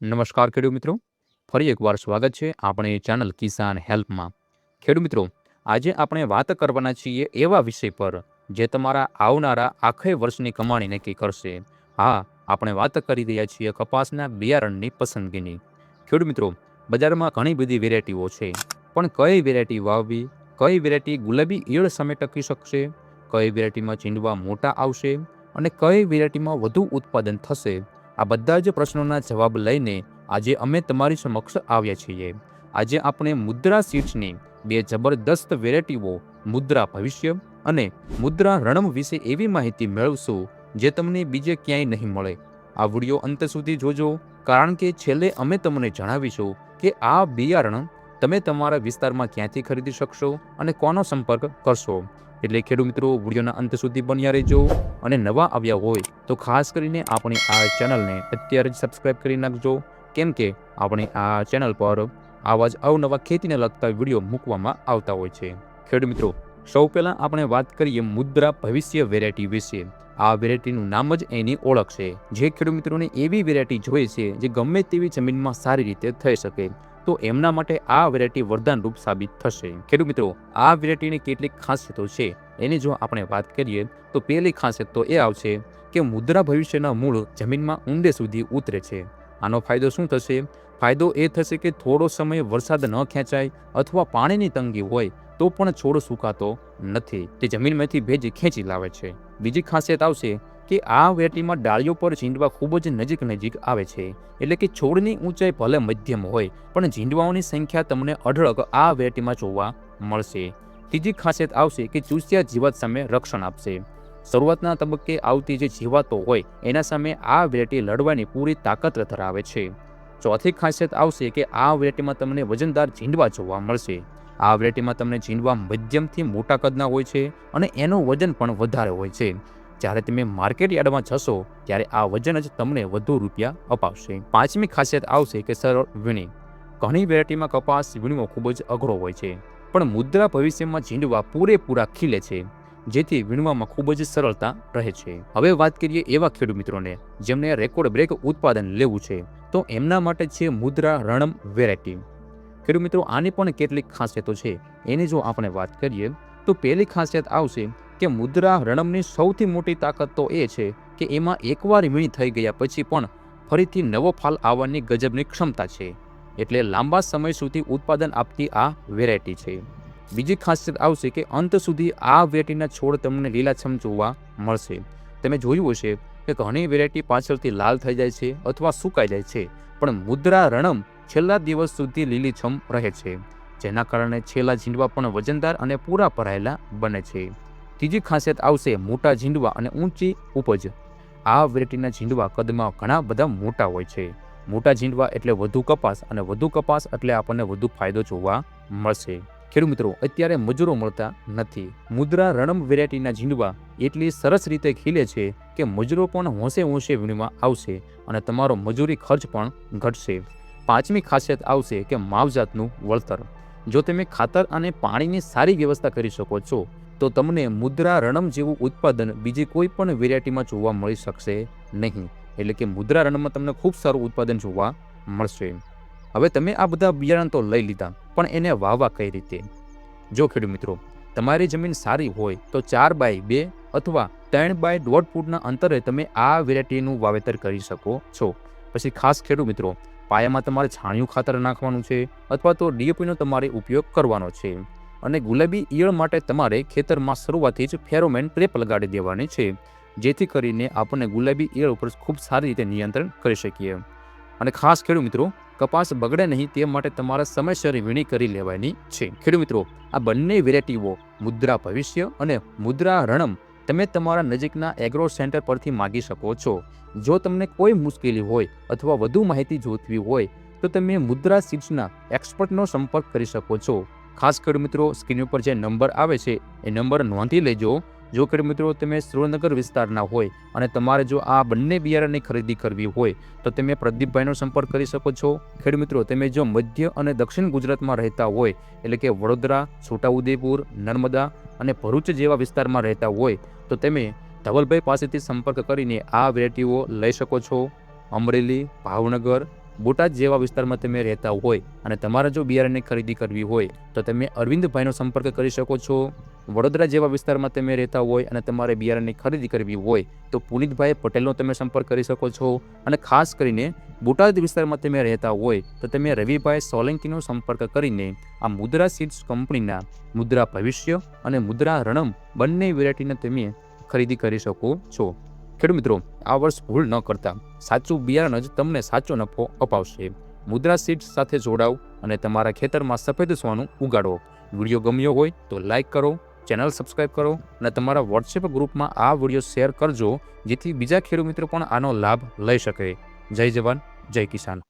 નમસ્કાર ખેડૂત મિત્રો, ફરી એકવાર સ્વાગત છે આપણી ચેનલ કિસાન હેલ્પમાં. ખેડૂત મિત્રો, આજે આપણે વાત કરવાના છીએ એવા વિષય પર જે તમારા આવનારા આખે વર્ષની કમાણી નક્કી કરશે. હા, આપણે વાત કરી રહ્યા છીએ કપાસના બિયારણની પસંદગીની. ખેડૂત મિત્રો, બજારમાં ઘણી બધી વેરાયટીઓ છે, પણ કઈ વેરાયટી વાવવી, કઈ વેરાયટી ગુલાબી ઈયળ સામે ટકી શકશે, કઈ વેરાયટીમાં ચીંડવા મોટા આવશે અને કઈ વેરાયટીમાં વધુ ઉત્પાદન થશે, આ બધા જ પ્રશ્નોના જવાબ લઈને આજે અમે તમારી સમક્ષ આવ્યા છીએ. આજે આપણે મુદ્રા સીડ્સની બે જબરદસ્ત વેરાયટીઓ મુદ્રા ભવિષ્ય અને મુદ્રા રણમ વિશે એવી માહિતી મેળવશું જે તમને બીજે ક્યાંય નહીં મળે. આ વિડીયો અંત સુધી જોજો, કારણ કે છેલ્લે અમે તમને જણાવીશું કે આ બિયારણ તમે તમારા વિસ્તારમાં ક્યાંથી ખરીદી શકશો અને કોનો સંપર્ક કરશો. એટલે ખેડૂત મિત્રો, વિડીયોના અંત સુધી બન્યા રહેજો અને નવા આવ્યા હોય તો ખાસ કરીને આપણી આ ચેનલને અત્યારે જ સબસ્ક્રાઇબ કરી નાખજો, કેમ કે આપણે આ ચેનલ પર આવા જ અવનવા ખેતીને લગતા વિડીયો મૂકવામાં આવતા હોય છે. ખેડૂત મિત્રો, સૌ પહેલાં આપણે વાત કરીએ મુદ્રા ભવિષ્ય વેરાયટી વિશે. આ વેરાયટીનું નામ જ એની ઓળખ છે. જે ખેડૂત મિત્રોને એવી વેરાયટી જોઈએ છે જે ગમે તેવી જમીનમાં સારી રીતે થઈ શકે, તો એમના માટે આ વેરાયટી વરદાનરૂપ સાબિત થશે. ખેડૂત મિત્રો, આ વેરાયટીની કેટલીક ખાસિયતો છે એની જો આપણે વાત કરીએ તો પહેલી ખાસિયત તો એ આવશે કે મુદ્રા ભવિષ્યના મૂળ જમીનમાં ઊંડે સુધી ઉતરે છે. આનો ફાયદો શું થશે? ફાયદો એ થશે કે થોડો સમય વરસાદ ન ખેંચાય અથવા પાણીની તંગી હોય તો પણ છોડ સુકાતો નથી, તે જમીનમાંથી ભેજ ખેંચી લાવે છે. બીજી ખાસિયત આવશે કે આ વેરાયટીમાં ડાળીઓ પર ઝીંડવા ખૂબ જ નજીક આવે છે, એટલે કે છોડની ઊંચાઈ ભલે મધ્યમ હોય પણ ઝીંડવાઓની સંખ્યા તમને અઢળક આ વેરાયટીમાં જોવા મળશે. ત્રીજી ખાસિયત આવશે કે ચૂસિયા જીવાત સામે રક્ષણ આપશે. શરૂઆતના તબક્કે આવતી જે જીવાતો હોય એના સામે આ વેરાયટી લડવાની પૂરી તાકાત ધરાવે છે. ચોથી ખાસિયત આવશે કે આ વેરાયટીમાં તમને વજનદાર ઝીંડવા જોવા મળશે. આ વેરાયટીમાં તમને ઝીંડવા મધ્યમથી મોટા કદના હોય છે અને એનું વજન પણ વધારે હોય છે. જ્યારે તમે માર્કેટ યાર્ડમાં જશો ત્યારે આ વજન જ તમને વધુ રૂપિયા અપાવશે. પાંચમી ખાસિયત આવશે કે સરળ વીણી. ઘણી વેરાયટીમાં કપાસ વીણવો ખૂબ જ અઘરો હોય છે, પણ મુદ્રા ભવિષ્યમાં ઝીંડવા પૂરેપૂરા ખીલે છે, જેથી વીણવામાં ખૂબ જ સરળતા રહે છે. હવે વાત કરીએ એવા ખેડૂત મિત્રોને જેમને રેકોર્ડ બ્રેક ઉત્પાદન લેવું છે, તો એમના માટે છે મુદ્રા રણમ વેરાયટી. ખેડૂત મિત્રો, આની પણ કેટલીક ખાસિયતો છે. એની જો આપણે વાત કરીએ તો પહેલી ખાસિયત આવશે કે મુદ્રા રણમની સૌથી મોટી તાકાત તો એ છે કે એમાં એકવાર વીણી થઈ ગયા પછી પણ ફરીથી નવો ફાલ આવવાની ગજબની ક્ષમતા છે, એટલે લાંબા સમય સુધી ઉત્પાદન આપતી આ વેરાયટી છે. બીજી ખાસિયત આવશે કે અંત સુધી આ વેરાયટીના છોડ તમને લીલાછમ જોવા મળશે. તમે જોયું હશે કે ઘણી વેરાયટી પાછળથી લાલ થઈ જાય છે અથવા સુકાઈ જાય છે, પણ મુદ્રા રણમ છેલ્લા દિવસ સુધી લીલીછમ રહે છે, જેના કારણે છેલ્લા ઝીંડવા પણ વજનદાર અને પૂરા ભરાયેલા બને છે. ત્રીજી ખાસિયત આવશે મોટા ઝીંડવા અને ઊંચી ઉપજ. આ વેરાયટીના ઝીંડવા કદમાં ઘણા બધા મોટા હોય છે. મોટા ઝીંડવા એટલે વધુ કપાસ, અને વધુ કપાસ એટલે આપણને વધુ ફાયદો જોવા મળશે. ખેડૂત મિત્રો, અત્યારે મજૂરો મળતા નથી. મુદ્રા રણમ વેરાયટીના ઝીંડવા એટલી સરસ રીતે ખીલે છે કે મજૂરો પણ હોંશે વીણવા આવશે અને તમારો મજૂરી ખર્ચ પણ ઘટશે. પાંચમી ખાસિયત આવશે કે માવજાતનું વળતર. જો તમે ખાતર અને પાણીની સારી વ્યવસ્થા કરી શકો છો તો તમને મુદ્રા રણમ જેવું ઉત્પાદન બીજી કોઈ પણ વેરાયટીમાં જોવા મળી શકશે નહીં. એટલે કે મુદ્રા રણમમાં તમને ખૂબ સારું ઉત્પાદન જોવા મળશે. હવે તમે આ બધા બિયારણ તો લઈ લીધા, પણ એને વાવવા કઈ રીતે? જો ખેડૂત મિત્રો, તમારી જમીન સારી હોય તો 4x2 અથવા 3x1.5 ફૂટના અંતરે તમે આ વેરાયટીનું વાવેતર કરી શકો છો. પછી ખાસ ખેડૂત મિત્રો, પાયામાં તમારે છાણિયું ખાતર નાખવાનું છે અથવા તો ડીએપીનો તમારે ઉપયોગ કરવાનો છે. અને ગુલાબી ઈયળ માટે તમારે ખેતરમાં શરૂઆતથી જ ફેરોમેન ટ્રેપ લગાડી દેવાની છે, જેથી કરીને આપણને ગુલાબી ઈયળ ઉપર ખૂબ સારી રીતે નિયંત્રણ કરી શકીએ. અને ખાસ ખેડૂત મિત્રો, કપાસ બગડે નહીં તે માટે તમારે સમયસર વીણી કરી લેવાની છે. ખેડૂત મિત્રો, આ બંને વેરાયટીઓ મુદ્રા ભવિષ્ય અને મુદ્રા રણમ તમે તમારા નજીકના એગ્રો સેન્ટર પરથી માગી શકો છો. જો તમને કોઈ મુશ્કેલી હોય અથવા વધુ માહિતી જોઈતી હોય તો તમે મુદ્રા સીડ્સના એક્સપર્ટનો સંપર્ક કરી શકો છો. ખાસ ખેડૂત મિત્રો, સ્ક્રીન ઉપર જે નંબર આવે છે એ નંબર નોંધી લેજો. જો ખેડૂત મિત્રો તમે સુરેન્દ્રનગર વિસ્તારના હોય અને તમારે જો આ બંને બિયારણની ખરીદી કરવી હોય તો તમે પ્રદીપભાઈનો સંપર્ક કરી શકો છો. ખેડૂત મિત્રો, તમે જો મધ્ય અને દક્ષિણ ગુજરાતમાં રહેતા હોય, એટલે કે વડોદરા, છોટાઉદેપુર, નર્મદા અને ભરૂચ જેવા વિસ્તારમાં રહેતા હોય તો તમે ધવલભાઈ પાસેથી સંપર્ક કરીને આ વેરાયટીઓ લઈ શકો છો. અમરેલી, ભાવનગર, બોટાદ જેવા વિસ્તારમાં તમે રહેતા હોય અને તમારે જો બિયારણની ખરીદી કરવી હોય તો તમે અરવિંદભાઈનો સંપર્ક કરી શકો છો. વડોદરા જેવા વિસ્તારમાં તમે રહેતા હોય અને તમારે બિયારણની ખરીદી કરવી હોય તો પુનિતભાઈ પટેલનો તમે સંપર્ક કરી શકો છો. અને ખાસ કરીને બોટાદ વિસ્તારમાં તમે રહેતા હોય તો તમે રવિભાઈ સોલંકીનો સંપર્ક કરીને આ મુદ્રા સીડ્સ કંપનીના મુદ્રા ભવિષ્ય અને મુદ્રા રણમ બંને વેરાયટીને તમે ખરીદી કરી શકો છો. ખેડૂત મિત્રો, આ વર્ષ ભૂલ ન કરતા સાચું બિયારણ જ તમને સાચો નફો અપાવશે. મુદ્રા સીડ્સ સાથે જોડાઓ અને તમારા ખેતરમાં સફેદ સોનું ઉગાડો. વિડીયો ગમ્યો હોય તો લાઇક કરો, ચેનલ સબસ્ક્રાઇબ કરો અને તમારા વોટ્સએપ ગ્રુપમાં આ વિડીયો શેર કરજો, જેથી બીજા ખેડૂત મિત્રો પણ આનો લાભ લઈ શકે. જય જવાન, જય કિસાન.